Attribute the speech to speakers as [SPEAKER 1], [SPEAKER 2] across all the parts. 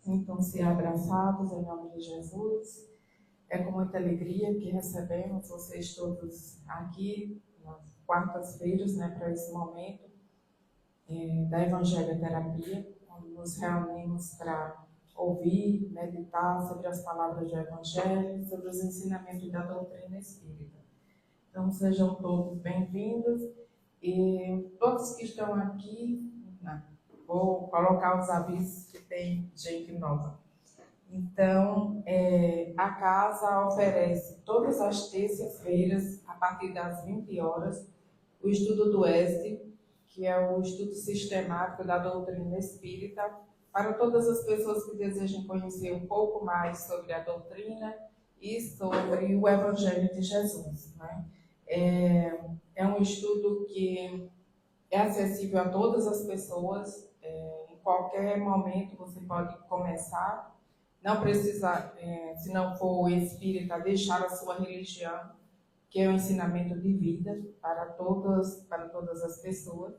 [SPEAKER 1] Sintam-se abraçados em nome de Jesus. É com muita alegria que recebemos vocês todos aqui nas quartas-feiras, para esse momento da Evangelioterapia, onde nos reunimos para ouvir, meditar sobre as palavras do Evangelho, sobre os ensinamentos da doutrina espírita. Então, sejam todos bem-vindos e todos que estão aqui, vou colocar os avisos que tem gente nova. Então, a casa oferece todas as terças-feiras, a partir das 20 horas, o estudo do ESD, que é o estudo sistemático da doutrina espírita, para todas as pessoas que desejam conhecer um pouco mais sobre a doutrina e sobre o Evangelho de Jesus. É um estudo que é acessível a todas as pessoas, em qualquer momento você pode começar. Não precisa, se não for espírita, deixar a sua religião, que é um ensinamento de vida para todas as pessoas.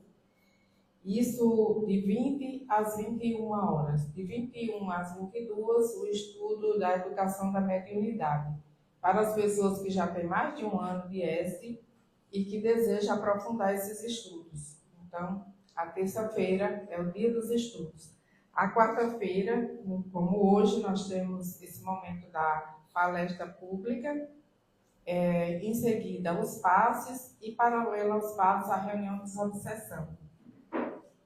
[SPEAKER 1] Isso de 20 às 21 horas. De 21 às 22, o estudo da educação da mediunidade, para as pessoas que já têm mais de um ano de ESD e que desejam aprofundar esses estudos. Então, a terça-feira é o dia dos estudos. A quarta-feira, como hoje, nós temos esse momento da palestra pública, em seguida os passes e, paralelo aos passes, a reunião de obsessão.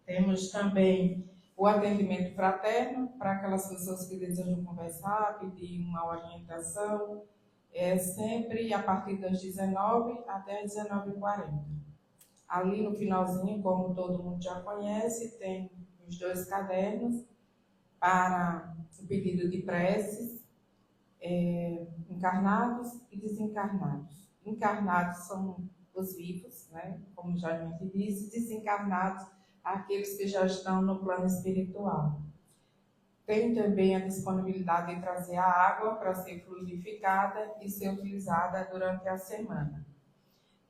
[SPEAKER 1] Temos também o atendimento fraterno para aquelas pessoas que desejam conversar, pedir uma orientação, sempre a partir das 19 até as 19h40. Ali no finalzinho, como todo mundo já conhece, tem os 2 cadernos para o pedido de preces, encarnados e desencarnados. Encarnados são os vivos, como já a gente disse, desencarnados, aqueles que já estão no plano espiritual. Tem também a disponibilidade de trazer a água para ser fluidificada e ser utilizada durante a semana.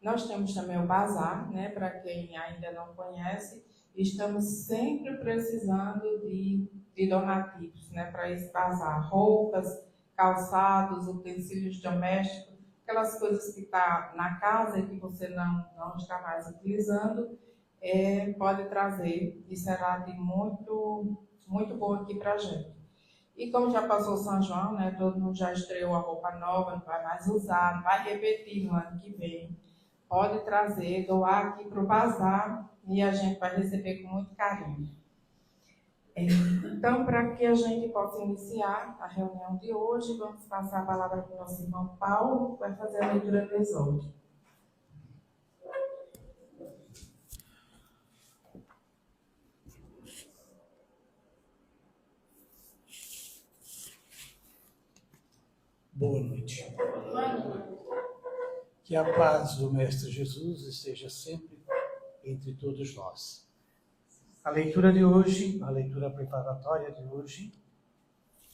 [SPEAKER 1] Nós temos também o bazar, para quem ainda não conhece, estamos sempre precisando de donativos, para esse bazar, roupas, calçados, utensílios domésticos, aquelas coisas que estão na casa e que você não está mais utilizando, pode trazer e será de muito, muito bom aqui para a gente. E como já passou São João, todo mundo já estreou a roupa nova, não vai mais usar, não vai repetir no ano que vem. Pode trazer, doar aqui para o bazar e a gente vai receber com muito carinho. Então, para que a gente possa iniciar a reunião de hoje, vamos passar a palavra para o nosso irmão Paulo, que vai fazer a leitura do exórdio.
[SPEAKER 2] Boa noite. Que a paz do Mestre Jesus esteja sempre entre todos nós. A leitura de hoje, a leitura preparatória de hoje,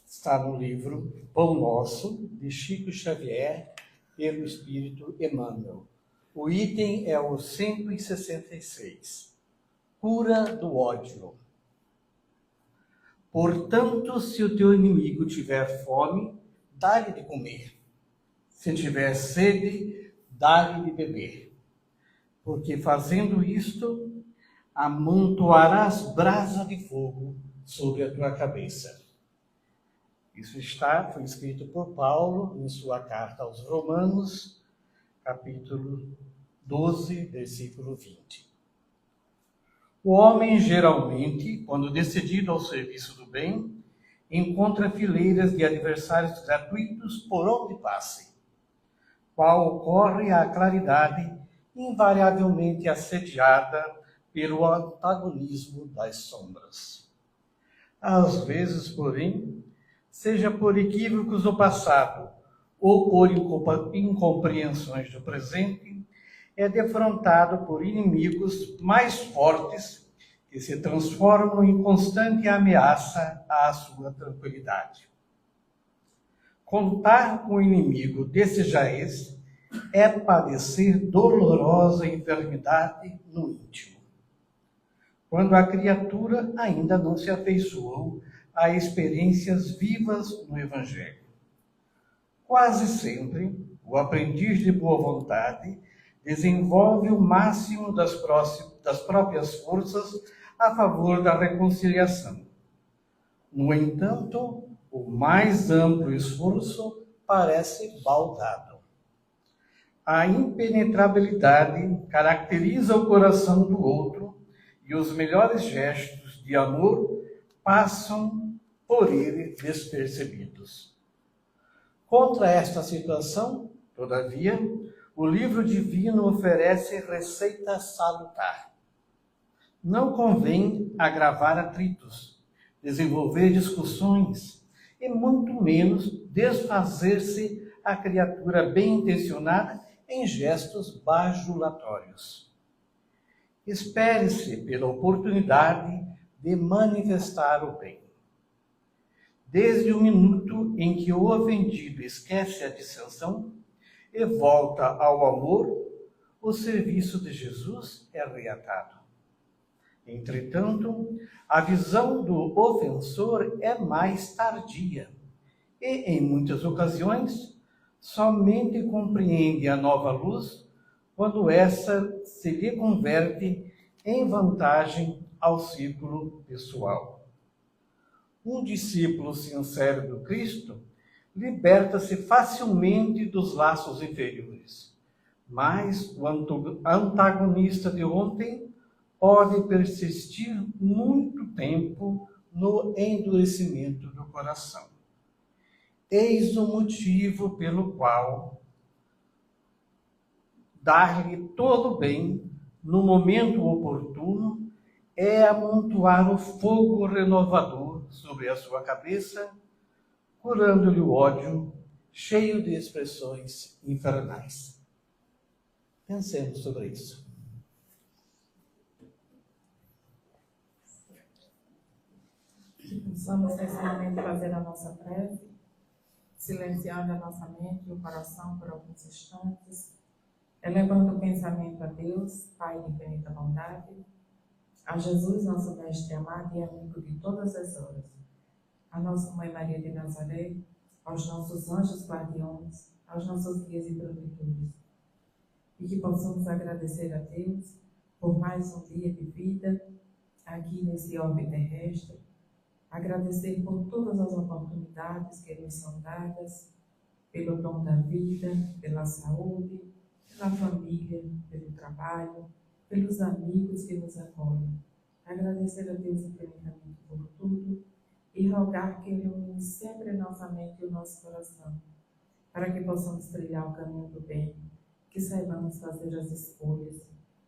[SPEAKER 2] está no livro Pão Nosso, de Chico Xavier, pelo Espírito Emmanuel. O item é o 166. Cura do ódio. Portanto, se o teu inimigo tiver fome, dá-lhe de comer. Se tiver sede, dá-lhe de beber. Porque fazendo isto, amontoarás brasa de fogo sobre a tua cabeça. Isso foi escrito por Paulo em sua carta aos Romanos, capítulo 12, versículo 20. O homem, geralmente, quando decidido ao serviço do bem, encontra fileiras de adversários gratuitos por onde passe, qual ocorre à claridade invariavelmente assediada pelo antagonismo das sombras. Às vezes, porém, seja por equívocos do passado ou por incompreensões do presente, é defrontado por inimigos mais fortes que se transformam em constante ameaça à sua tranquilidade. Contar com o inimigo desse jaez é padecer dolorosa enfermidade no íntimo, quando a criatura ainda não se afeiçoou a experiências vivas no Evangelho. Quase sempre, o aprendiz de boa vontade desenvolve o máximo das próprias forças a favor da reconciliação. No entanto, o mais amplo esforço parece baldado. A impenetrabilidade caracteriza o coração do outro e os melhores gestos de amor passam por ele despercebidos. Contra esta situação, todavia, o livro divino oferece receita salutar. Não convém agravar atritos, desenvolver discussões e muito menos desfazer-se a criatura bem intencionada em gestos bajulatórios. Espere-se pela oportunidade de manifestar o bem. Desde o minuto em que o ofendido esquece a dissensão e volta ao amor, o serviço de Jesus é reatado. Entretanto, a visão do ofensor é mais tardia e, em muitas ocasiões, somente compreende a nova luz quando essa se lhe converte em vantagem ao círculo pessoal. Um discípulo sincero do Cristo liberta-se facilmente dos laços inferiores, mas o antagonista de ontem pode persistir muito tempo no endurecimento do coração. Eis o motivo pelo qual dar-lhe todo o bem no momento oportuno é amontoar o fogo renovador sobre a sua cabeça, curando-lhe o ódio, cheio de expressões infernais. Pensemos sobre isso.
[SPEAKER 1] Vamos nesse momento fazer a nossa prece, silenciando a nossa mente e o coração por alguns instantes, elevando o pensamento a Deus, Pai de infinita bondade, a Jesus, nosso Mestre amado e amigo de todas as horas, a nossa Mãe Maria de Nazaré, aos nossos anjos guardiões, aos nossos guias e protetores. E que possamos agradecer a Deus por mais um dia de vida aqui nesse orbe terrestre, agradecer por todas as oportunidades que nos são dadas, pelo dom da vida, pela saúde, pela família, pelo trabalho, pelos amigos que nos acolhem. Agradecer a Deus infinitamente por tudo e rogar que Ele ilumine sempre nossa mente e o nosso coração, para que possamos trilhar o caminho do bem, que saibamos fazer as escolhas,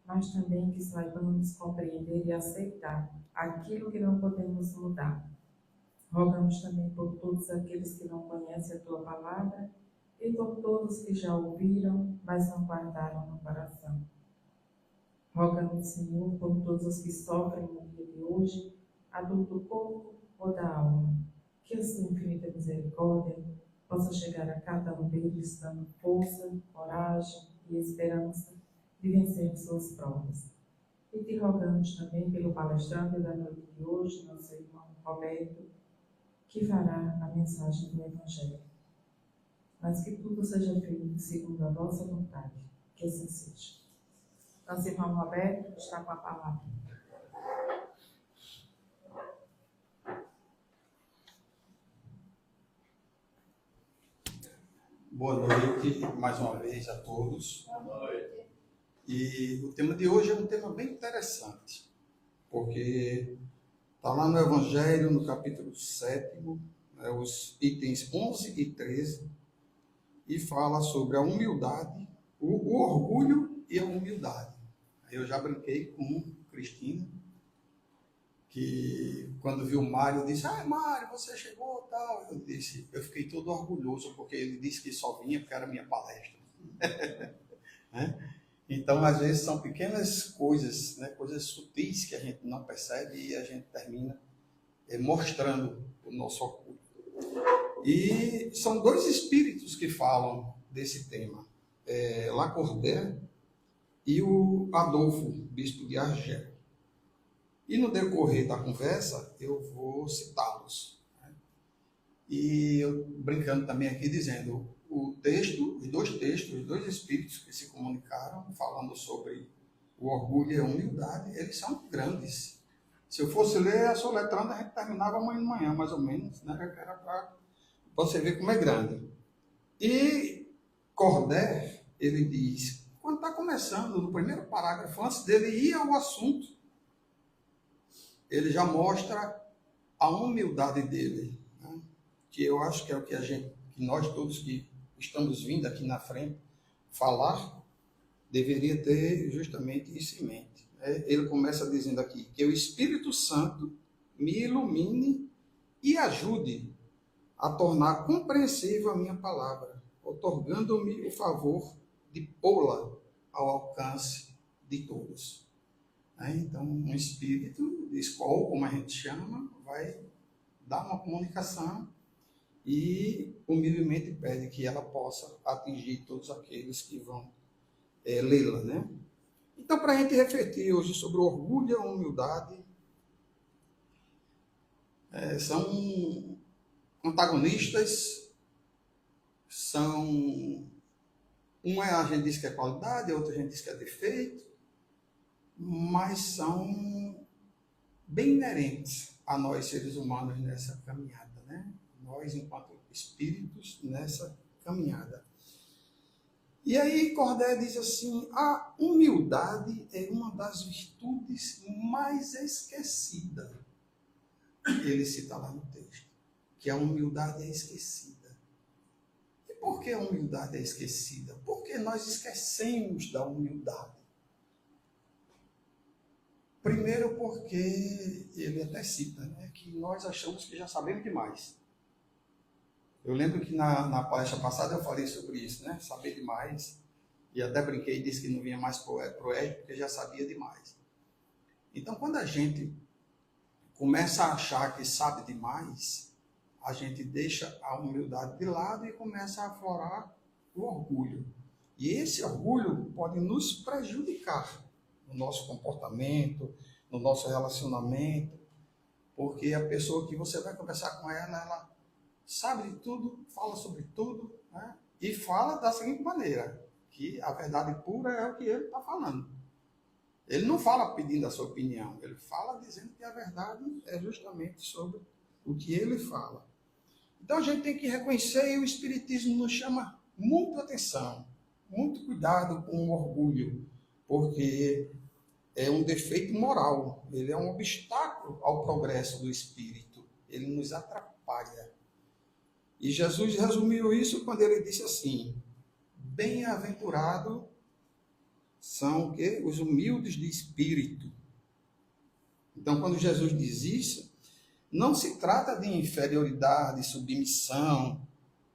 [SPEAKER 1] mas também que saibamos compreender e aceitar aquilo que não podemos mudar. Rogamos também por todos aqueles que não conhecem a Tua Palavra e por todos que já ouviram, mas não guardaram no coração. Rogamos, Senhor, por todos os que sofrem no dia de hoje, a dor do corpo ou da alma, que a Sua infinita misericórdia possa chegar a cada um deles, dando força, coragem e esperança de vencer suas provas. E te rogamos também pelo palestrante da noite de hoje, nosso irmão Roberto, que fará a mensagem do Evangelho. Mas que tudo seja feito segundo a vossa vontade, que assim seja. Nosso irmão Roberto está com a palavra.
[SPEAKER 3] Boa noite, mais uma vez a todos. Boa noite. E o tema de hoje é um tema bem interessante, porque está lá no Evangelho, no capítulo 7, os itens 11 e 13, e fala sobre a humildade, o orgulho e a humildade. Eu já brinquei com Cristina, que quando viu o Mário, disse: Mário, você chegou, tal. Eu fiquei todo orgulhoso, porque ele disse que só vinha porque era minha palestra. Então, às vezes, são pequenas coisas, né, coisas sutis que a gente não percebe e a gente termina mostrando o nosso orgulho. E são dois espíritos que falam desse tema, Lacordaire e o Adolfo, bispo de Argel. E no decorrer da conversa, eu vou citá-los. E eu brincando também aqui, dizendo, os dois espíritos que se comunicaram, falando sobre o orgulho e a humildade, eles são grandes. Se eu fosse ler a soletrando, a gente terminava amanhã de manhã, mais ou menos, né? Era para você ver como é grande. E Kardec, ele diz, quando está começando, no primeiro parágrafo, antes dele ir ao assunto, ele já mostra a humildade dele, né? Que eu acho que é o que nós todos que estamos vindo aqui na frente falar, deveria ter justamente isso em mente. Ele começa dizendo aqui que o Espírito Santo me ilumine e ajude a tornar compreensível a minha palavra, otorgando-me o favor de pô-la ao alcance de todos. Então, um espírito de escola, como a gente chama, vai dar uma comunicação e humildemente pede que ela possa atingir todos aqueles que vão lê-la, né? Então, para a gente refletir hoje sobre o orgulho e a humildade, são antagonistas, uma a gente diz que é qualidade, a outra a gente diz que é defeito, mas são bem inerentes a nós seres humanos nessa caminhada, né? Nós, enquanto espíritos, nessa caminhada. E aí Kardec diz assim, a humildade é uma das virtudes mais esquecidas. Ele cita lá no texto, que a humildade é esquecida. E por que a humildade é esquecida? Porque nós esquecemos da humildade. Primeiro porque ele até cita, né, que nós achamos que já sabemos demais. Eu lembro que na palestra passada eu falei sobre isso, né? Saber demais. E até brinquei e disse que não vinha mais pro Ed porque já sabia demais. Então, quando a gente começa a achar que sabe demais, a gente deixa a humildade de lado e começa a aflorar o orgulho. E esse orgulho pode nos prejudicar no nosso comportamento, no nosso relacionamento, porque a pessoa que você vai conversar com ela sabe de tudo, fala sobre tudo, né? E fala da seguinte maneira, que a verdade pura é o que ele está falando. Ele não fala pedindo a sua opinião, ele fala dizendo que a verdade é justamente sobre o que ele fala. Então a gente tem que reconhecer, e o Espiritismo nos chama muita atenção, muito cuidado com o orgulho, porque é um defeito moral, ele é um obstáculo ao progresso do espírito, ele nos atrapalha. E Jesus resumiu isso quando ele disse assim, bem-aventurado são o quê? Os humildes de espírito. Então, quando Jesus diz isso, não se trata de inferioridade, submissão,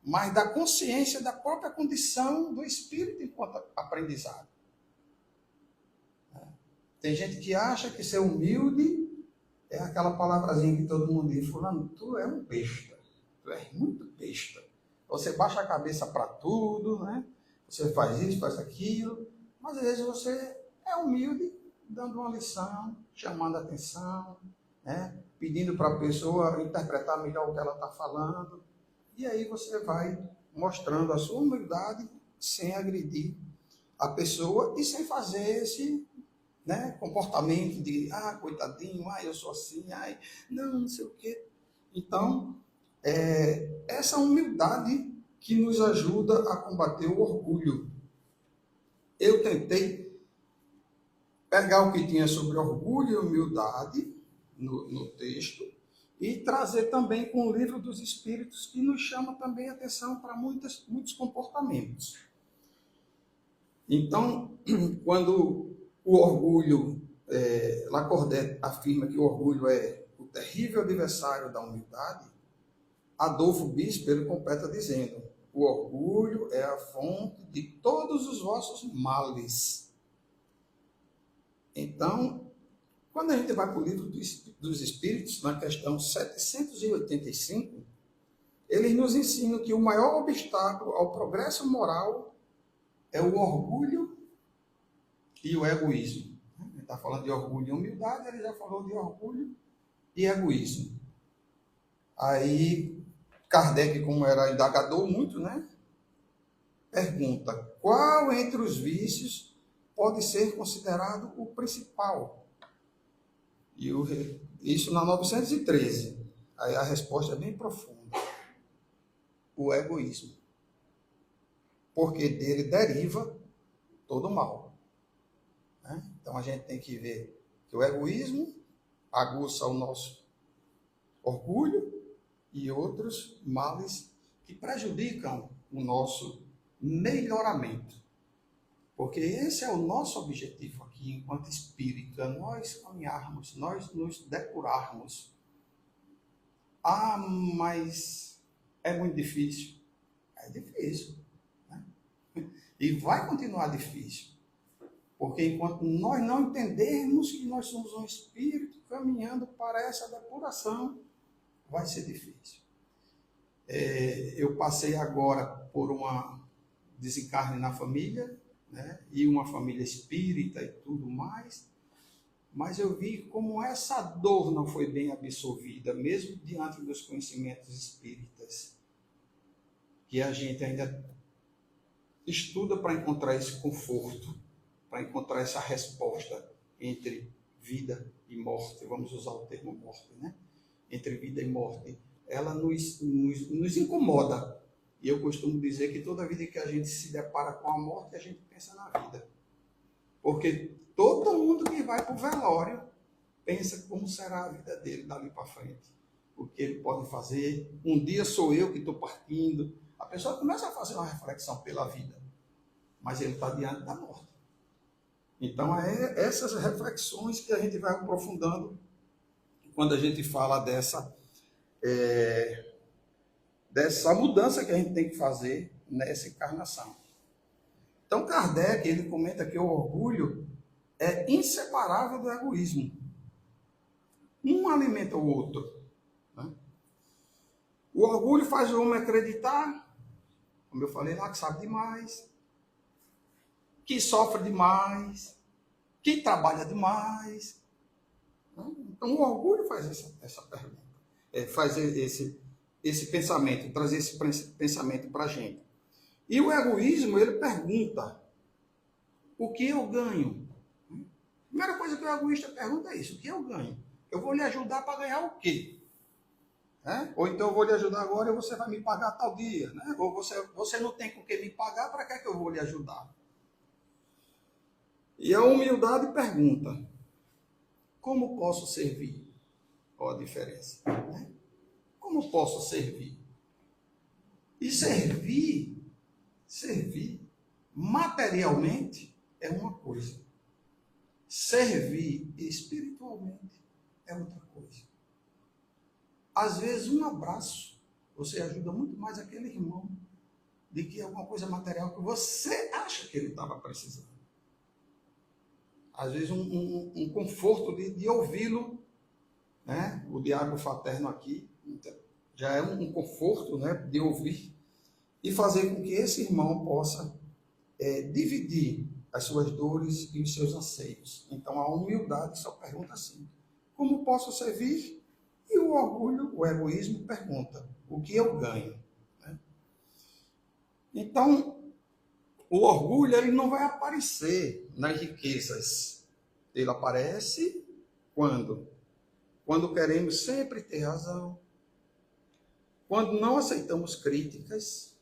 [SPEAKER 3] mas da consciência da própria condição do espírito enquanto aprendizado. Tem gente que acha que ser humilde é aquela palavrazinha que todo mundo diz, fulano, tu é um besta, tu é muito besta. Você baixa a cabeça para tudo, né? Você faz isso, faz aquilo, mas às vezes você é humilde, dando uma lição, chamando a atenção, né? Pedindo para a pessoa interpretar melhor o que ela está falando, e aí você vai mostrando a sua humildade sem agredir a pessoa e sem fazer esse, né, comportamento de, coitadinho, eu sou assim, não sei o quê. Então, essa humildade que nos ajuda a combater o orgulho. Eu tentei pegar o que tinha sobre orgulho e humildade no texto e trazer também com o Livro dos Espíritos, que nos chama também a atenção para muitos comportamentos. Então, quando o orgulho, Lacordaire afirma que o orgulho é o terrível adversário da humildade, Adolfo Bispo ele completa dizendo, o orgulho é a fonte de todos os vossos males. Então, quando a gente vai para o Livro dos Espíritos, na questão 785, eles nos ensinam que o maior obstáculo ao progresso moral é o orgulho e o egoísmo. Ele está falando de orgulho e humildade, ele já falou de orgulho e egoísmo. Aí Kardec, como era indagador muito, né? Pergunta: qual entre os vícios pode ser considerado o principal? E isso na 913. Aí a resposta é bem profunda. O egoísmo. Porque dele deriva todo o mal. Né? Então a gente tem que ver que o egoísmo aguça o nosso orgulho e outros males que prejudicam o nosso melhoramento. Porque esse é o nosso objetivo aqui, enquanto espírita, nós caminharmos, nós nos depurarmos. Ah, mas é muito difícil. É difícil. Né? E vai continuar difícil. Porque enquanto nós não entendermos que nós somos um espírito caminhando para essa depuração, vai ser difícil. Eu passei agora por uma desencarne na família, né? E uma família espírita e tudo mais, mas eu vi como essa dor não foi bem absorvida, mesmo diante dos conhecimentos espíritas, que a gente ainda estuda para encontrar esse conforto, para encontrar essa resposta entre vida e morte, vamos usar o termo morte, né? Entre vida e morte, ela nos incomoda. E eu costumo dizer que toda vida que a gente se depara com a morte, a gente pensa na vida. Porque todo mundo que vai para o velório pensa como será a vida dele dali para frente. O que ele pode fazer. Um dia sou eu que estou partindo. A pessoa começa a fazer uma reflexão pela vida. Mas ele está diante da morte. Então, é essas reflexões que a gente vai aprofundando quando a gente fala dessa mudança que a gente tem que fazer nessa encarnação. Então, Kardec, ele comenta que o orgulho é inseparável do egoísmo. Um alimenta o outro. Né? O orgulho faz o homem acreditar, como eu falei lá, que sabe demais, que sofre demais, que trabalha demais. Então, o orgulho faz essa pergunta, faz esse pensamento, trazer esse pensamento para a gente. E o egoísmo, ele pergunta: o que eu ganho? A primeira coisa que o egoísta pergunta é isso: o que eu ganho? Eu vou lhe ajudar para ganhar o quê? Ou então eu vou lhe ajudar agora e você vai me pagar tal dia. Né? Ou você não tem com que me pagar, para que eu vou lhe ajudar? E a humildade pergunta: como posso servir? Qual a diferença? Né? Como posso servir? E servir materialmente é uma coisa. Servir espiritualmente é outra coisa. Às vezes, um abraço, você ajuda muito mais aquele irmão do que alguma coisa material que você acha que ele estava precisando. Às vezes, um conforto de ouvi-lo, né? O diálogo fraterno aqui já é um conforto, né? De ouvir e fazer com que esse irmão possa dividir as suas dores e os seus anseios. Então, a humildade só pergunta assim: como posso servir? E o orgulho, o egoísmo, pergunta: o que eu ganho? Né? Então, o orgulho ele não vai aparecer nas riquezas. Ele aparece quando? Quando queremos sempre ter razão, quando não aceitamos críticas,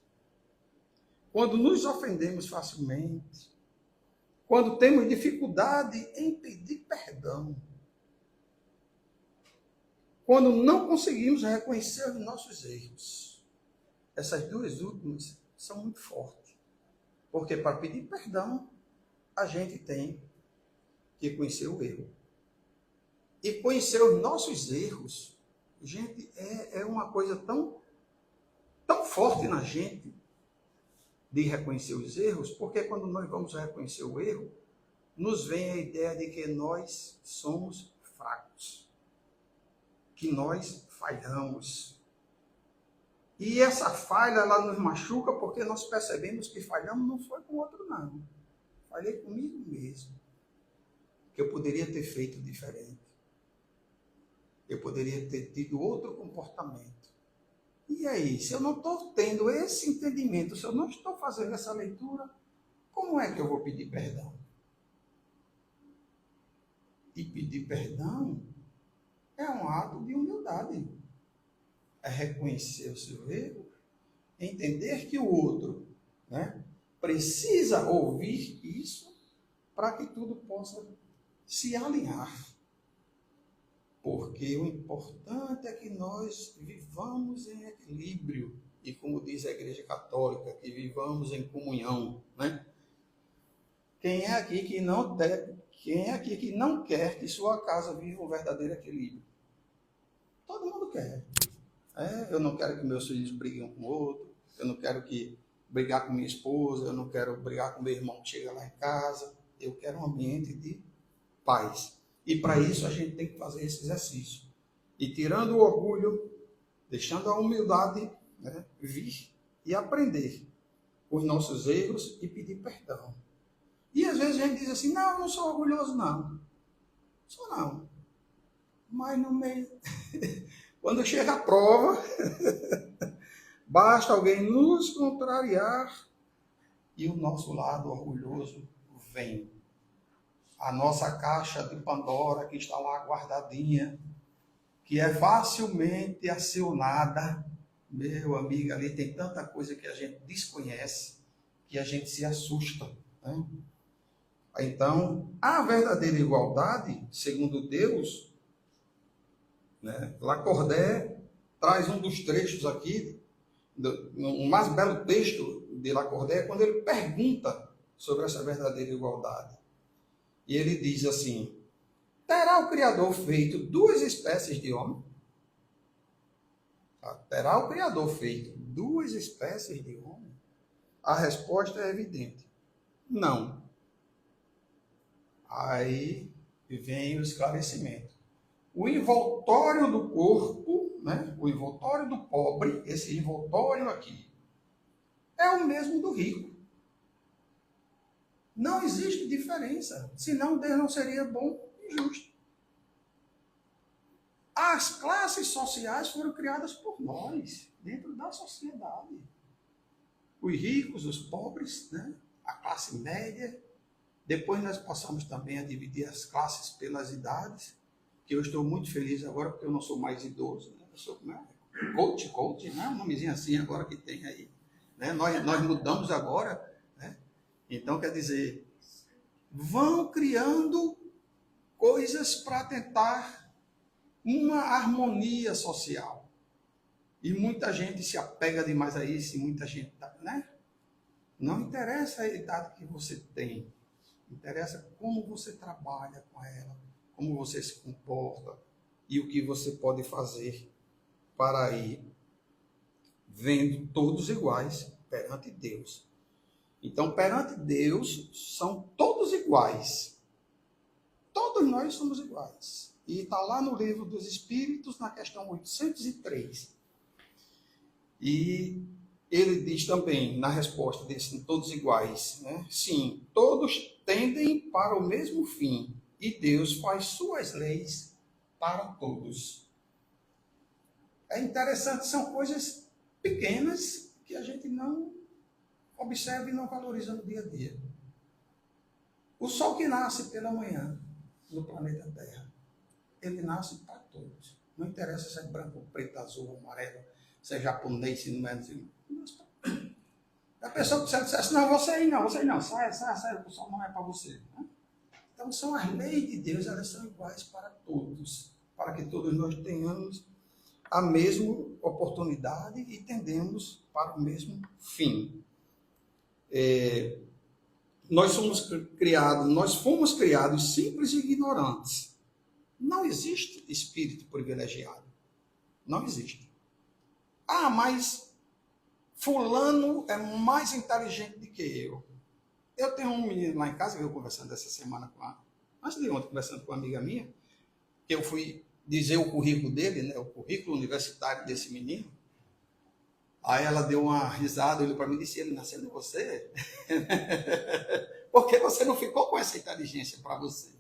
[SPEAKER 3] quando nos ofendemos facilmente, quando temos dificuldade em pedir perdão, quando não conseguimos reconhecer os nossos erros. Essas duas últimas são muito fortes, porque para pedir perdão, a gente tem que conhecer o erro. E conhecer os nossos erros, gente, é uma coisa tão forte na gente, de reconhecer os erros, porque quando nós vamos reconhecer o erro, nos vem a ideia de que nós somos fracos, que nós falhamos. E essa falha, ela nos machuca porque nós percebemos que falhamos não foi com o outro, não. Falhei comigo mesmo, que eu poderia ter feito diferente. Eu poderia ter tido outro comportamento. E aí, se eu não estou tendo esse entendimento, se eu não estou fazendo essa leitura, como é que eu vou pedir perdão? E pedir perdão é um ato de humildade. É reconhecer o seu erro, entender que o outro, né, precisa ouvir isso para que tudo possa se alinhar. Porque o importante é que nós vivamos em equilíbrio. E como diz a Igreja Católica, que vivamos em comunhão, né? Quem é aqui que não quer que sua casa viva um verdadeiro equilíbrio? Todo mundo quer. Eu não quero que meus filhos briguem um com o outro, eu não quero brigar com minha esposa, eu não quero brigar com meu irmão que chega lá em casa. Eu quero um ambiente de paz. E para isso a gente tem que fazer esse exercício. E tirando o orgulho, deixando a humildade, né, vir e aprender os nossos erros e pedir perdão. E às vezes a gente diz assim, não, eu não sou orgulhoso não. Sou não. Mas no meio... Quando chega a prova, basta alguém nos contrariar e o nosso lado orgulhoso vem. A nossa caixa de Pandora que está lá guardadinha, que é facilmente acionada. Meu amigo, ali tem tanta coisa que a gente desconhece, que a gente se assusta, né? Então, a verdadeira igualdade, segundo Deus, né, Lacordaire traz um dos trechos aqui, o mais belo texto de Lacordaire, quando ele pergunta sobre essa verdadeira igualdade. E ele diz assim, terá o Criador feito duas espécies de homem? Terá o Criador feito duas espécies de homem? A resposta é evidente. Não. Aí vem o esclarecimento. O envoltório do corpo, né? O envoltório do pobre, esse envoltório aqui, é o mesmo do rico. Não existe diferença, senão Deus não seria bom e justo. As classes sociais foram criadas por nós, dentro da sociedade. Os ricos, os pobres, né? A classe média. Depois nós passamos também a dividir as classes pelas idades, que eu estou muito feliz agora, porque eu não sou mais idoso, né? Eu sou coach, né? Um nomezinho assim agora que tem aí. Né? Nós mudamos agora, né? Então, quer dizer, vão criando coisas para tentar uma harmonia social. E muita gente se apega demais a isso, e muita gente, né? Não interessa a idade que você tem, interessa como você trabalha com ela, como você se comporta e o que você pode fazer para ir vendo todos iguais perante Deus. Então, perante Deus, são todos iguais. Todos nós somos iguais. E está lá no Livro dos Espíritos, na questão 803. E ele diz também, na resposta desse, todos iguais, né? Sim, todos tendem para o mesmo fim, e Deus faz suas leis para todos. É interessante, são coisas pequenas que a gente não observa e não valoriza no dia a dia. O sol que nasce pela manhã no planeta Terra, ele nasce para todos. Não interessa se é branco, preto, azul, amarelo, se é japonês, se não é... A pessoa que você dissesse, não, você aí não, sai, o sol não é para você. Né? Então, são as leis de Deus, elas são iguais para todos, para que todos nós tenhamos a mesma oportunidade e tendemos para o mesmo fim. Nós fomos criados simples e ignorantes. Não existe espírito privilegiado. Não existe. Ah, mas fulano é mais inteligente do que eu. Eu tenho um menino lá em casa, eu conversando essa semana antes de ontem, conversando com uma amiga minha, que eu fui dizer o currículo dele, né, o currículo universitário desse menino. Aí ela deu uma risada, olhou para mim e disse, ele nasceu de você? Porque você não ficou com essa inteligência para você.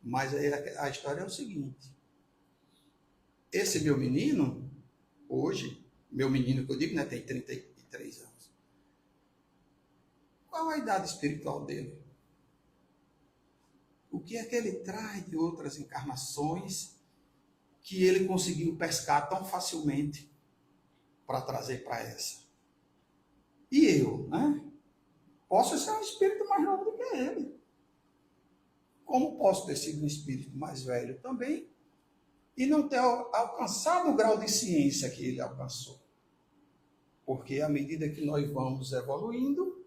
[SPEAKER 3] Mas aí a história é o seguinte. Esse meu menino, hoje, meu menino que eu digo, né, tem 33 anos. Qual a idade espiritual dele? O que é que ele traz de outras encarnações que ele conseguiu pescar tão facilmente para trazer para essa? E eu, né? Posso ser um espírito mais novo do que ele. Como posso ter sido um espírito mais velho também e não ter alcançado o grau de ciência que ele alcançou? Porque à medida que nós vamos evoluindo,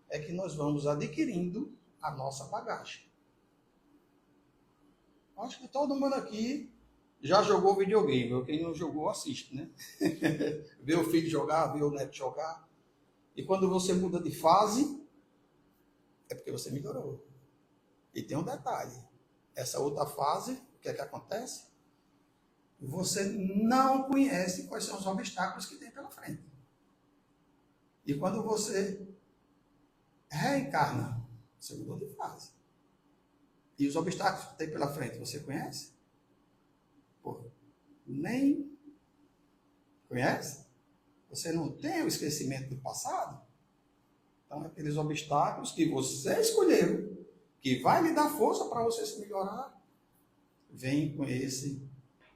[SPEAKER 3] é que nós vamos adquirindo a nossa bagagem. Acho que todo mundo aqui já jogou videogame. Quem não jogou, assiste, né? Vê o filho jogar, vê o neto jogar. E quando você muda de fase, é porque você melhorou. E tem um detalhe. Essa outra fase, o que é que acontece? Você não conhece quais são os obstáculos que tem pela frente. E quando você reencarna, você mudou de fase. E os obstáculos que tem pela frente, você conhece? Pô, nem conhece? Você não tem o esquecimento do passado? Então, aqueles obstáculos que você escolheu, que vai lhe dar força para você se melhorar, vem com esse,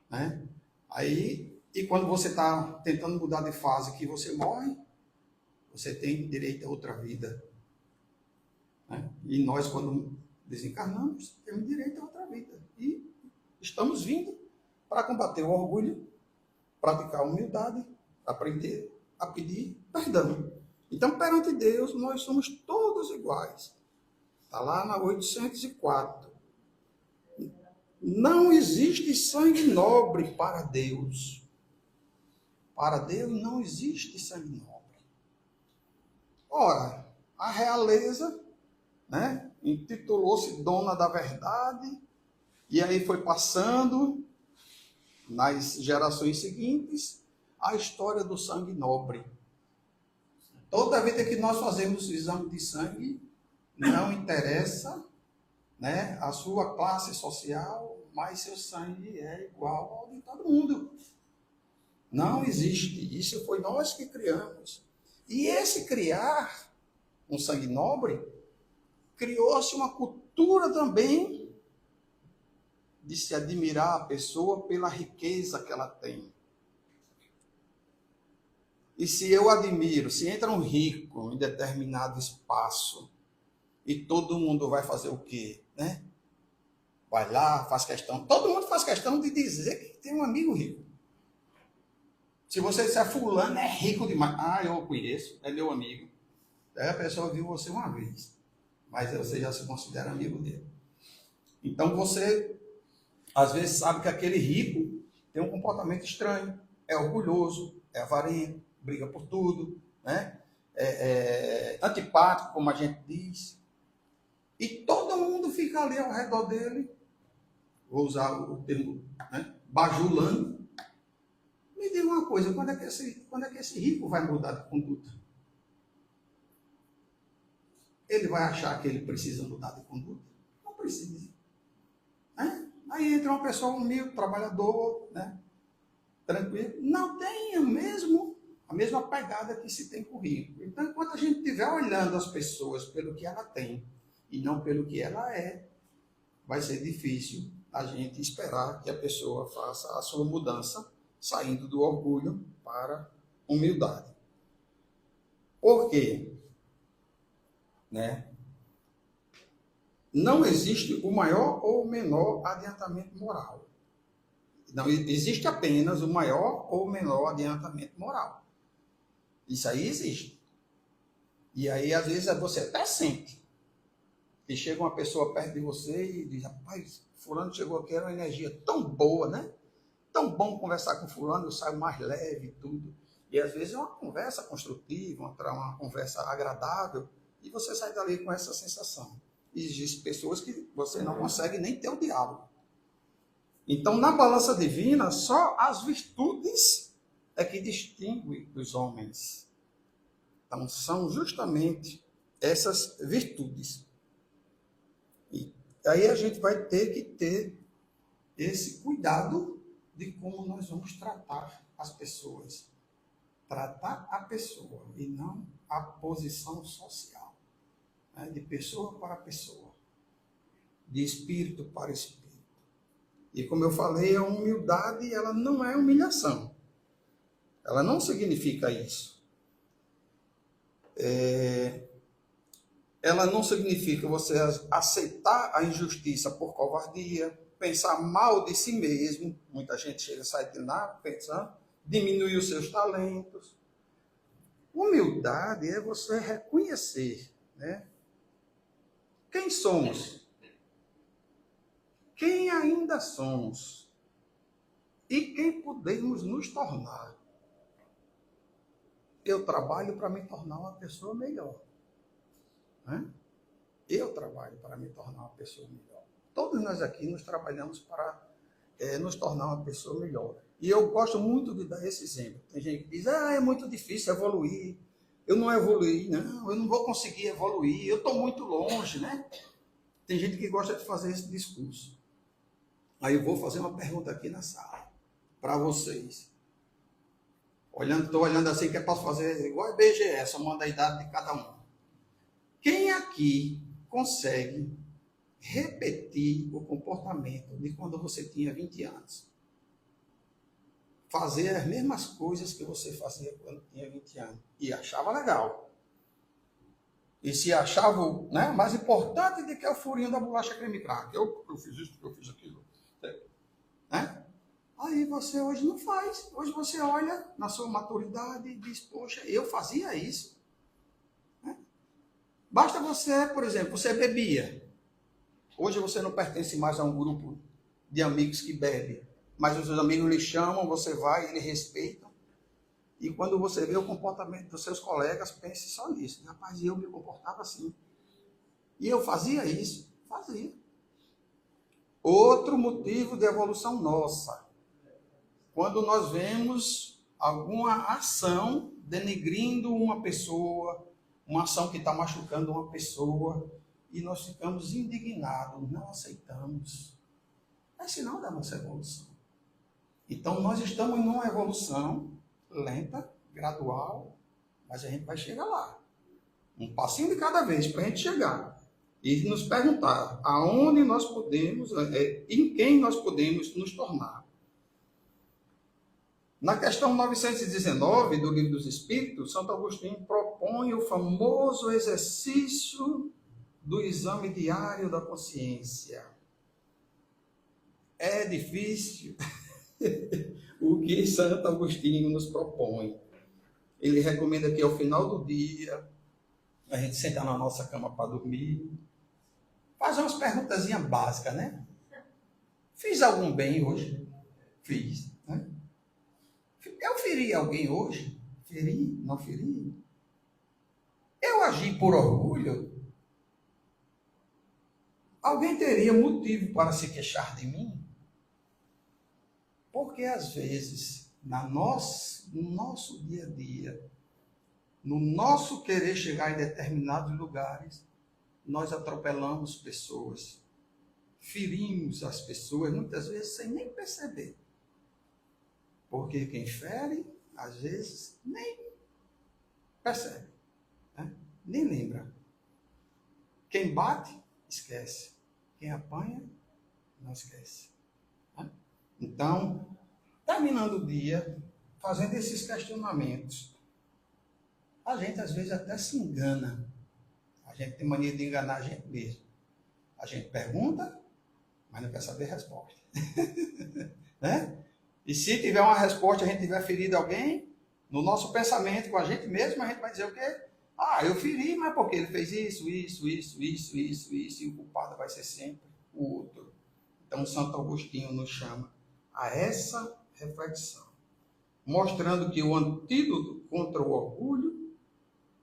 [SPEAKER 3] né? Aí, e quando você está tentando mudar de fase que você morre, você tem direito a outra vida. Né? E nós, quando desencarnamos, temos direito a outra vida. E estamos vindo para combater o orgulho, praticar a humildade, aprender a pedir perdão. Então, perante Deus, nós somos todos iguais. Está lá na 804. Não existe sangue nobre para Deus. Para Deus não existe sangue nobre. Ora, a realeza, né, intitulou-se dona da verdade, e aí foi passando, nas gerações seguintes, a história do sangue nobre. Toda vida que nós fazemos o exame de sangue, não interessa, né, a sua classe social, mas seu sangue é igual ao de todo mundo. Não existe. Isso foi nós que criamos. E esse criar um sangue nobre, criou-se uma cultura também de se admirar a pessoa pela riqueza que ela tem. E se eu admiro, se entra um rico em determinado espaço, e todo mundo vai fazer o quê? Né? Vai lá, faz questão. Todo mundo faz questão de dizer que tem um amigo rico. Se você disser fulano é rico demais, ah, eu o conheço, é meu amigo. Daí a pessoa viu você uma vez, mas você já se considera amigo dele. Então você, às vezes, sabe que aquele rico tem um comportamento estranho, é orgulhoso, é avarento, briga por tudo, né? É antipático, como a gente diz. E todo mundo fica ali ao redor dele, vou usar o termo, né, bajulando. Me diga uma coisa, quando é que esse rico vai mudar de conduta? Ele vai achar que ele precisa mudar de conduta? Não precisa. Né? Aí entra uma pessoa humilde, trabalhador, né, tranquilo, não tem a mesma pegada que se tem com o rico. Então, enquanto a gente estiver olhando as pessoas pelo que ela tem e não pelo que ela é, vai ser difícil a gente esperar que a pessoa faça a sua mudança, saindo do orgulho para a humildade. Por quê? Né? Não existe o maior ou o menor adiantamento moral. Não existe apenas o maior ou o menor adiantamento moral. Isso aí existe. E aí, às vezes, você até sente que chega uma pessoa perto de você e diz, rapaz, fulano chegou aqui, era uma energia tão boa, né? Tão bom conversar com fulano, eu saio mais leve e tudo. E às vezes é uma conversa construtiva, uma conversa agradável, e você sai dali com essa sensação. E existem pessoas que você não consegue nem ter o diálogo. Então, na balança divina, só as virtudes é que distinguem os homens. Então, são justamente essas virtudes. E aí a gente vai ter que ter esse cuidado de como nós vamos tratar as pessoas. tratar a pessoa e não a posição social, né? De pessoa para pessoa, de espírito para espírito. E como eu falei, a humildade, ela não é humilhação. Ela não significa isso. Ela não significa você aceitar a injustiça por covardia, pensar mal de si mesmo. Muita gente chega a sair de lá pensando, diminuir os seus talentos. Humildade é você reconhecer, né, quem somos, quem ainda somos e quem podemos nos tornar. Eu trabalho para me tornar uma pessoa melhor. Né? Eu trabalho para me tornar uma pessoa melhor. Todos nós aqui nos trabalhamos para nos tornar uma pessoa melhor. E eu gosto muito de dar esse exemplo. Tem gente que diz, é muito difícil evoluir. Eu não evoluí, não, eu não vou conseguir evoluir, eu estou muito longe, né? Tem gente que gosta de fazer esse discurso. Aí eu vou fazer uma pergunta aqui na sala, para vocês. Estou olhando assim, que é para fazer igual a IBGE, só manda a idade de cada um. Quem aqui consegue repetir o comportamento de quando você tinha 20 anos? Fazer as mesmas coisas que você fazia quando tinha 20 anos. E achava legal. E se achava, né, mais importante do que o furinho da bolacha creme crack. Eu fiz isso, eu fiz aquilo. Né? Aí você hoje não faz. Hoje você olha na sua maturidade e diz, poxa, eu fazia isso. Né? Basta você, por exemplo, você bebia. Hoje você não pertence mais a um grupo de amigos que bebe. Mas os seus amigos lhe chamam, você vai, eles respeitam. E quando você vê o comportamento dos seus colegas, pense só nisso. Rapaz, eu me comportava assim. E eu fazia isso? Fazia. Outro motivo de evolução nossa. Quando nós vemos alguma ação denegrindo uma pessoa, uma ação que está machucando uma pessoa, e nós ficamos indignados, não aceitamos. É sinal da nossa evolução. Então, nós estamos em uma evolução lenta, gradual, mas a gente vai chegar lá. Um passinho de cada vez para a gente chegar. E nos perguntar aonde nós podemos, em quem nós podemos nos tornar. Na questão 919 do Livro dos Espíritos, Santo Agostinho propõe o famoso exercício do exame diário da consciência. É difícil o que Santo Agostinho nos propõe. Ele recomenda que ao final do dia, a gente senta na nossa cama para dormir, faz umas perguntazinhas básicas, né? Fiz algum bem hoje? Fiz. Né? Eu feri alguém hoje? Feri? Não feri? Eu agi por orgulho? Alguém teria motivo para se queixar de mim? Porque às vezes, no nosso dia a dia, no nosso querer chegar em determinados lugares, nós atropelamos pessoas, ferimos as pessoas, muitas vezes sem nem perceber. Porque quem fere, às vezes, nem percebe, né? Nem lembra. Quem bate, esquece. Quem apanha, não esquece. Né? Então, terminando o dia, fazendo esses questionamentos, a gente às vezes até se engana. A gente tem mania de enganar a gente mesmo. A gente pergunta, mas não quer saber a resposta. Né? E se tiver uma resposta, a gente tiver ferido alguém, no nosso pensamento com a gente mesmo, a gente vai dizer o quê? Ah, eu feri, mas porque ele fez isso, e o culpado vai ser sempre o outro. Então, Santo Agostinho nos chama a essa reflexão, mostrando que o antídoto contra o orgulho,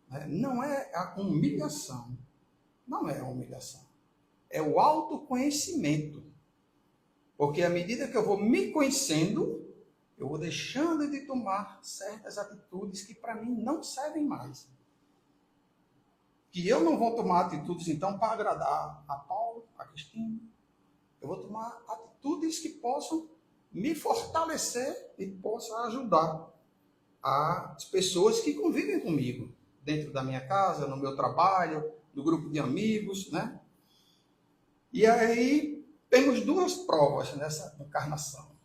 [SPEAKER 3] né, não é a humilhação, não é a humilhação, é o autoconhecimento. Porque à medida que eu vou me conhecendo, eu vou deixando de tomar certas atitudes que para mim não servem mais. Que eu não vou tomar atitudes, então, para agradar a Paulo, a Cristina. Eu vou tomar atitudes que possam me fortalecer e possam ajudar às pessoas que convivem comigo, dentro da minha casa, no meu trabalho, no grupo de amigos, né? E aí temos duas provas nessa encarnação.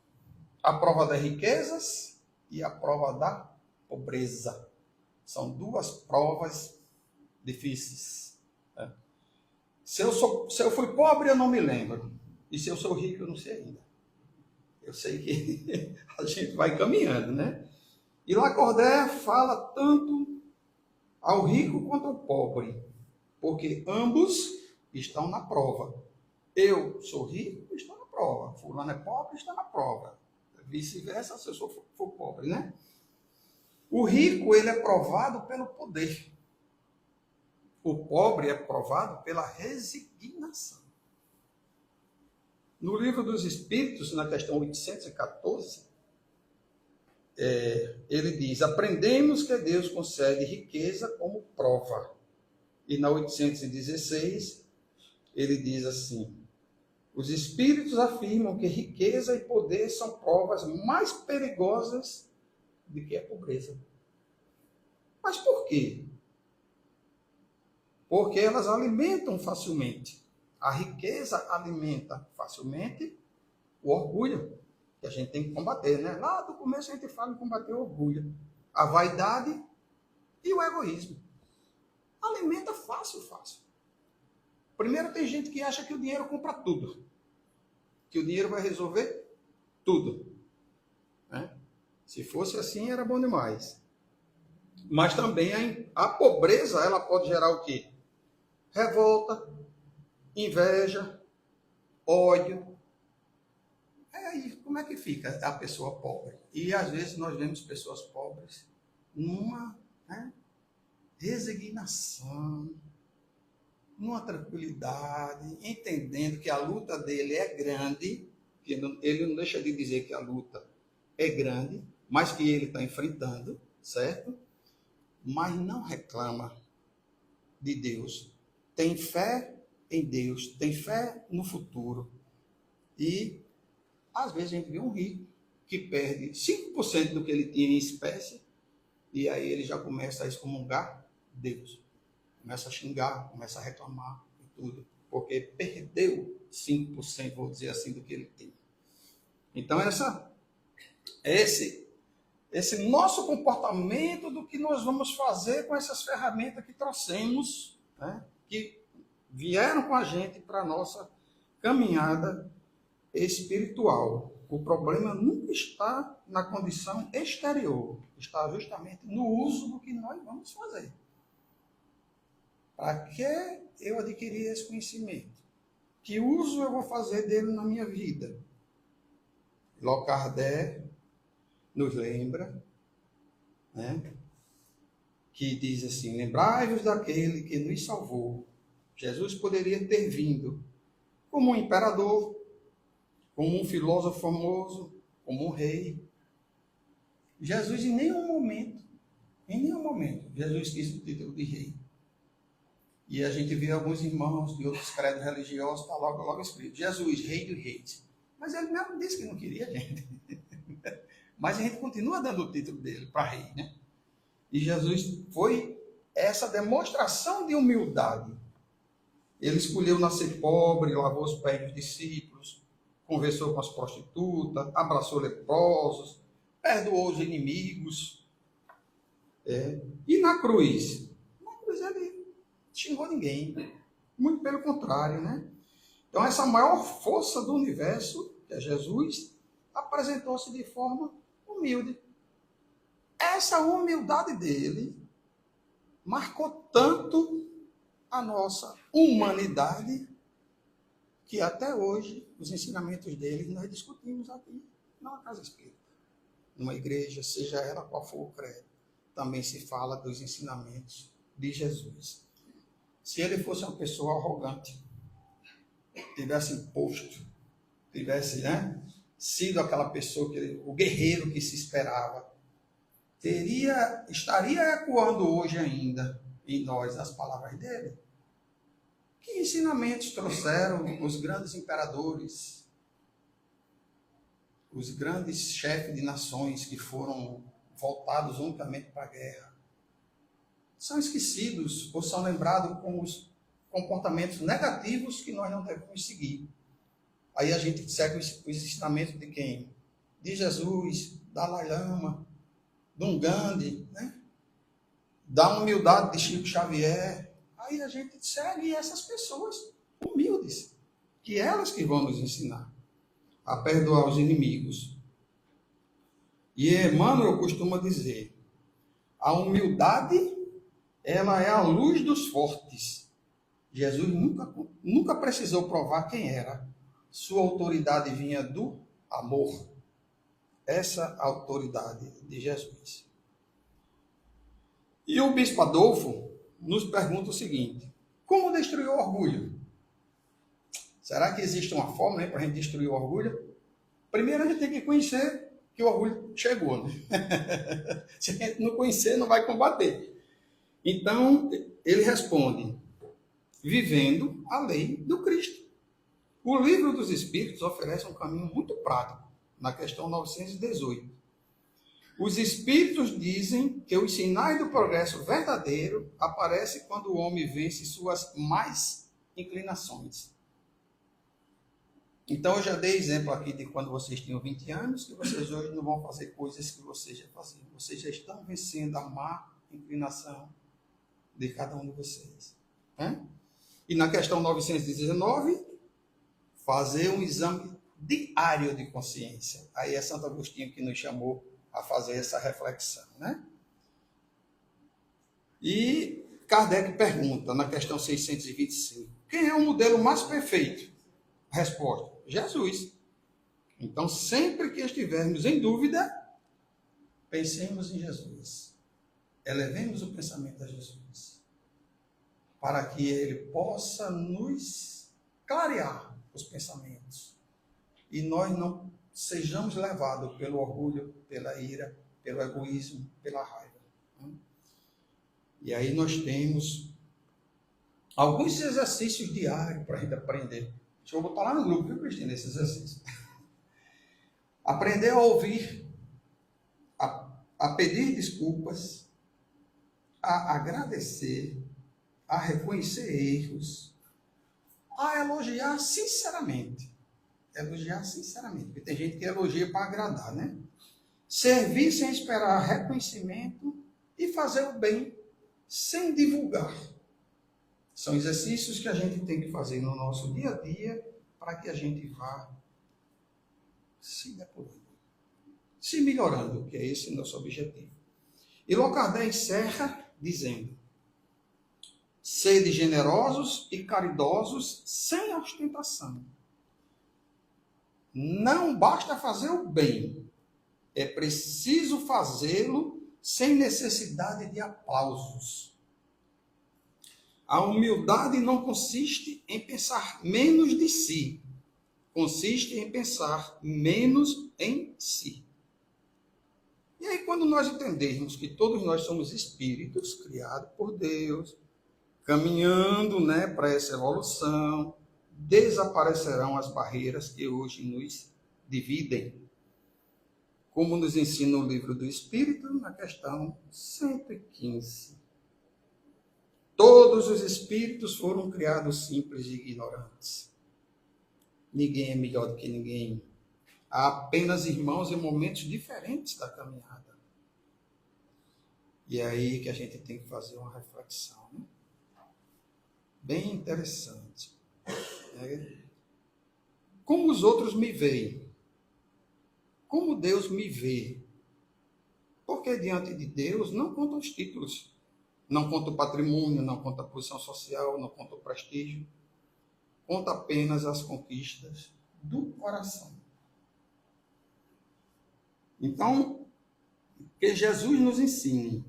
[SPEAKER 3] A prova das riquezas e a prova da pobreza. São duas provas difíceis. Né? Se eu fui pobre, eu não me lembro. E se eu sou rico, eu não sei ainda. Eu sei que a gente vai caminhando, né? E Lacordaire fala tanto ao rico quanto ao pobre, porque ambos estão na prova. Eu sou rico, estou na prova. Fulano é pobre, está na prova. Vice-versa, se eu for pobre, né? O rico, ele é provado pelo poder. O pobre é provado pela resignação. No Livro dos Espíritos, na questão 814, ele diz: aprendemos que Deus concede riqueza como prova. E na 816, ele diz assim: os espíritos afirmam que riqueza e poder são provas mais perigosas do que a pobreza. Mas por quê? Porque elas alimentam facilmente. A riqueza alimenta facilmente o orgulho, que a gente tem que combater, né? Lá do começo a gente fala em combater o orgulho, a vaidade e o egoísmo. Alimenta fácil. Primeiro, tem gente que acha que o dinheiro compra tudo, que o dinheiro vai resolver tudo, né? Se fosse assim, era bom demais. Mas também a pobreza, ela pode gerar o quê? Revolta, inveja, ódio. Aí, como é que fica a pessoa pobre? E às vezes nós vemos pessoas pobres numa, né, resignação, numa tranquilidade, entendendo que a luta dele é grande, que ele não deixa de dizer que a luta é grande, mas que ele está enfrentando, certo? Mas não reclama de Deus. Tem fé em Deus, tem fé no futuro. E, às vezes, a gente vê um rico que perde 5% do que ele tinha em espécie, e aí ele já começa a excomungar Deus. Começa a xingar, começa a reclamar e tudo, porque perdeu 5%, vou dizer assim, do que ele tem. Então, esse nosso comportamento do que nós vamos fazer com essas ferramentas que trouxemos, né, que vieram com a gente para a nossa caminhada espiritual. O problema nunca está na condição exterior, está justamente no uso do que nós vamos fazer. Para que eu adquiri esse conhecimento? Que uso eu vou fazer dele na minha vida? Lacordaire nos lembra, né, que diz assim: lembrai-vos daquele que nos salvou. Jesus poderia ter vindo como um imperador, como um filósofo famoso, como um rei. Jesus, em nenhum momento, Jesus quis o título de rei. E a gente vê alguns irmãos de outros credos religiosos, está logo escrito: Jesus, rei dos reis. Mas ele mesmo disse que não queria, gente. Mas a gente continua dando o título dele para rei, né? E Jesus foi essa demonstração de humildade. Ele escolheu nascer pobre, lavou os pés dos discípulos, conversou com as prostitutas, abraçou leprosos, perdoou os inimigos. E na cruz ele xingou ninguém. Muito pelo contrário, né? Então essa maior força do universo, que é Jesus, apresentou-se de forma humilde. Essa humildade dele marcou tanto a nossa humanidade que até hoje os ensinamentos dele nós discutimos aqui na Casa Espírita. Numa igreja, seja ela qual for o credo, também se fala dos ensinamentos de Jesus. Se ele fosse uma pessoa arrogante, tivesse imposto, tivesse, né, sido aquela pessoa, o guerreiro que se esperava, estaria ecoando hoje ainda em nós as palavras dele? Que ensinamentos trouxeram os grandes imperadores, os grandes chefes de nações que foram voltados unicamente para a guerra. São esquecidos ou são lembrados com os comportamentos negativos que nós não devemos seguir. Aí a gente segue os ensinamentos de quem? De Jesus, da Dalai Lama, de Gandhi, né? Da humildade de Chico Xavier. Aí a gente segue essas pessoas humildes, que elas que vão nos ensinar a perdoar os inimigos. E Emmanuel costuma dizer, a humildade, ela é a luz dos fortes. Jesus nunca precisou provar quem era. Sua autoridade vinha do amor. Essa autoridade de Jesus. E o Bispo Adolfo nos pergunta o seguinte, como destruir o orgulho? Será que existe uma forma para a gente destruir o orgulho? Primeiro a gente tem que conhecer que o orgulho chegou, né? Se a gente não conhecer, não vai combater. Então, ele responde, vivendo a lei do Cristo. O Livro dos Espíritos oferece um caminho muito prático, na questão 918. Os Espíritos dizem que os sinais do progresso verdadeiro aparecem quando o homem vence suas más inclinações. Então, eu já dei exemplo aqui de quando vocês tinham 20 anos, que vocês hoje não vão fazer coisas que vocês já faziam. Vocês já estão vencendo a má inclinação de cada um de vocês. Né? E na questão 919, fazer um exame diário de consciência. Aí é Santo Agostinho que nos chamou a fazer essa reflexão. Né? E Kardec pergunta, na questão 625, quem é o modelo mais perfeito? Resposta, Jesus. Então, sempre que estivermos em dúvida, pensemos em Jesus. Elevemos o pensamento a Jesus. Para que ele possa nos clarear os pensamentos. E nós não sejamos levados pelo orgulho, pela ira, pelo egoísmo, pela raiva. E aí nós temos alguns exercícios diários para a gente aprender. Deixa eu botar lá no grupo, viu, Cristina, esse exercício. Aprender a ouvir, a pedir desculpas, a agradecer, a reconhecer erros, a elogiar sinceramente. Elogiar sinceramente, porque tem gente que elogia para agradar, né? Servir sem esperar reconhecimento e fazer o bem sem divulgar. São exercícios que a gente tem que fazer no nosso dia a dia para que a gente vá se depurando, se melhorando, que é esse o nosso objetivo. E Allan Kardec encerra dizendo, sede generosos e caridosos sem ostentação. Não basta fazer o bem, é preciso fazê-lo sem necessidade de aplausos. A humildade não consiste em pensar menos de si, consiste em pensar menos em si. E aí, quando nós entendermos que todos nós somos espíritos criados por Deus, caminhando, né, para essa evolução, desaparecerão as barreiras que hoje nos dividem. Como nos ensina o Livro do Espírito, na questão 115. Todos os espíritos foram criados simples e ignorantes. Ninguém é melhor do que ninguém. Há apenas irmãos em momentos diferentes da caminhada. E é aí que a gente tem que fazer uma reflexão, né? Bem interessante. Como os outros me veem? Como Deus me vê? Porque diante de Deus não contam os títulos. Não conta o patrimônio, não conta a posição social, não conta o prestígio. Conta apenas as conquistas do coração. Então, que Jesus nos ensine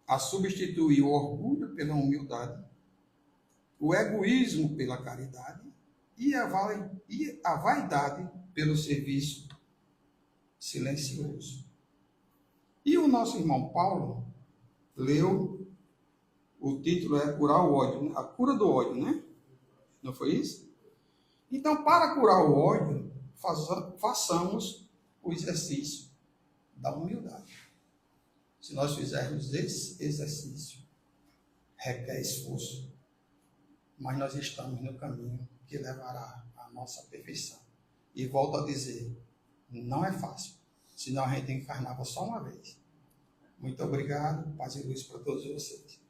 [SPEAKER 3] a substituir o orgulho pela humildade, o egoísmo pela caridade e a vaidade pelo serviço silencioso. E o nosso irmão Paulo leu, o título é Curar o Ódio, a cura do ódio, né? Não foi isso? Então, para curar o ódio, façamos o exercício da humildade. se nós fizermos esse exercício, requer esforço, mas nós estamos no caminho que levará à nossa perfeição. E volto a dizer, não é fácil, senão a gente encarnava só uma vez. Muito obrigado, paz e luz para todos vocês.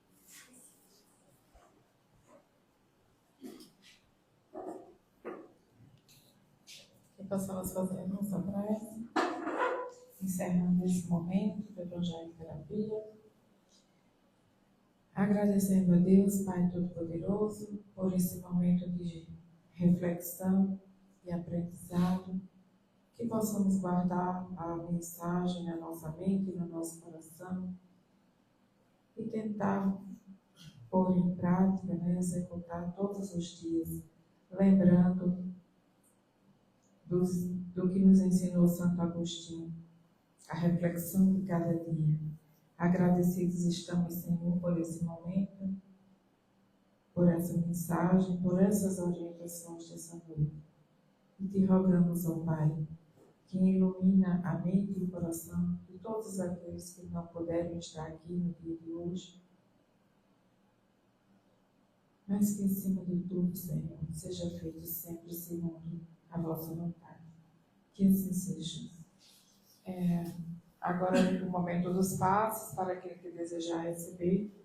[SPEAKER 1] Que possamos fazer a nossa prece, encerrando esse momento do Evangelho Terapia, agradecendo a Deus, Pai Todo-Poderoso, por esse momento de reflexão e aprendizado, que possamos guardar a mensagem na nossa mente e no nosso coração e tentar pôr em prática, executar todos os dias, lembrando do que nos ensinou Santo Agostinho, a reflexão de cada dia. Agradecidos estamos, Senhor, por esse momento, por essa mensagem, por essas orientações dessa noite. E te rogamos, ó Pai, que ilumina a mente e o coração de todos aqueles que não puderam estar aqui no dia de hoje, mas que, em cima de tudo, Senhor, seja feito sempre segundo a vossa vontade. Que assim seja. Agora, no momento dos passos, para aquele que desejar receber,